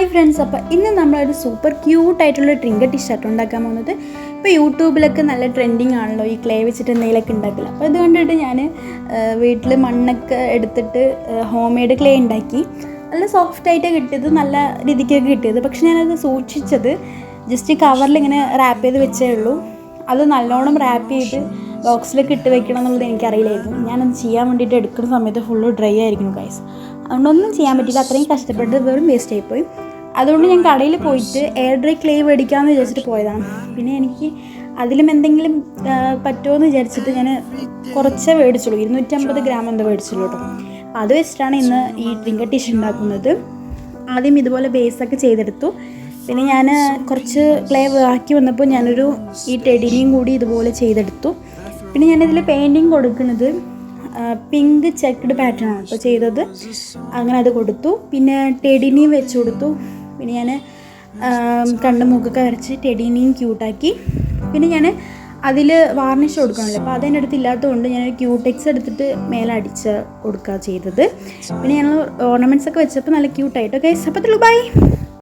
Hi friends, അപ്പോൾ ഇന്ന് നമ്മളൊരു സൂപ്പർ ക്യൂട്ടായിട്ടുള്ള ട്രിങ്കർ ഷർട്ട് ഉണ്ടാക്കാൻ പോകുന്നത്. ഇപ്പോൾ യൂട്യൂബിലൊക്കെ നല്ല ട്രെൻഡിങ് ആണല്ലോ ഈ ക്ലേ വെച്ചിട്ട് എന്തെങ്കിലുമൊക്കെ ഉണ്ടാക്കില്ല. അപ്പോൾ അതുകൊണ്ടിട്ട് ഞാൻ വീട്ടിൽ മണ്ണൊക്കെ എടുത്തിട്ട് ഹോം മെയ്ഡ് ക്ലേ ഉണ്ടാക്കി. നല്ല സോഫ്റ്റായിട്ട് കിട്ടിയത്, നല്ല രീതിക്കൊക്കെ കിട്ടിയത്. പക്ഷെ ഞാനത് സൂക്ഷിച്ചത് ജസ്റ്റ് കവറിൽ ഇങ്ങനെ റാപ്പ് ചെയ്ത് വെച്ചേ ഉള്ളൂ. അത് നല്ലോണം റാപ്പ് ചെയ്ത് ബോക്സിലൊക്കെ ഇട്ട് വെക്കണം എന്നുള്ളത് എനിക്കറിയില്ലായിരുന്നു. ഞാനത് ചെയ്യാൻ വേണ്ടിയിട്ട് എടുക്കുന്ന സമയത്ത് ഫുള്ള് ഡ്രൈ ആയിരിക്കുന്നു ഗൈസ്. അതുകൊണ്ടൊന്നും ചെയ്യാൻ പറ്റില്ല, അത്രയും കഷ്ടപ്പെട്ട് വെറും വേസ്റ്റ് ആയിപ്പോയി. അതുകൊണ്ട് ഞാൻ കടയിൽ പോയിട്ട് എയർ ഡ്രൈ ക്ലേ മേടിക്കാമെന്ന് വിചാരിച്ചിട്ട് പോയതാണ്. പിന്നെ എനിക്ക് അതിലും എന്തെങ്കിലും പറ്റുമോ എന്ന് വിചാരിച്ചിട്ട് ഞാൻ കുറച്ചേ മേടിച്ചുള്ളൂ, 250 ഗ്രാം എന്തോ മേടിച്ചുള്ളൂ കേട്ടോ. അത് വെച്ചിട്ടാണ് ഇന്ന് ഈ ട്രിങ്കർ ടിഷ് ഉണ്ടാക്കുന്നത്. ആദ്യം ഇതുപോലെ ബേസൊക്കെ ചെയ്തെടുത്തു. പിന്നെ ഞാൻ കുറച്ച് ക്ലേ ആക്കി വന്നപ്പോൾ ഞാനൊരു ഈ ടെഡിനെയും കൂടി ഇതുപോലെ ചെയ്തെടുത്തു. പിന്നെ ഞാനിതിൽ പെയിൻറ്റിങ് കൊടുക്കുന്നത് പിങ്ക് ചെക്ക്ഡ് പാറ്റേൺ ആണ് ഇപ്പോൾ ചെയ്തത്. അങ്ങനെ അത് കൊടുത്തു. പിന്നെ ടെഡിനെയും വെച്ച് കൊടുത്തു. പിന്നെ ഞാൻ കണ്ണ് മൂക്കൊക്കെ വരച്ച് ടെഡിനെയും ക്യൂട്ടാക്കി. പിന്നെ ഞാൻ അതിൽ വാർണിഷ് കൊടുക്കണമല്ലോ, അപ്പോൾ അതെൻ്റെ അടുത്ത് ഇല്ലാത്തതുകൊണ്ട് ഞാനൊരു ക്യൂടെക്സ് എടുത്തിട്ട് മേലെ അടിച്ച് കൊടുക്കുക ചെയ്തത്. പിന്നെ ഞങ്ങൾ ഓർണമെൻറ്റ്സ് ഒക്കെ വെച്ചപ്പോൾ നല്ല ക്യൂട്ടായിട്ട്. ഓക്കെ, അപ്പോൾ ബൈ.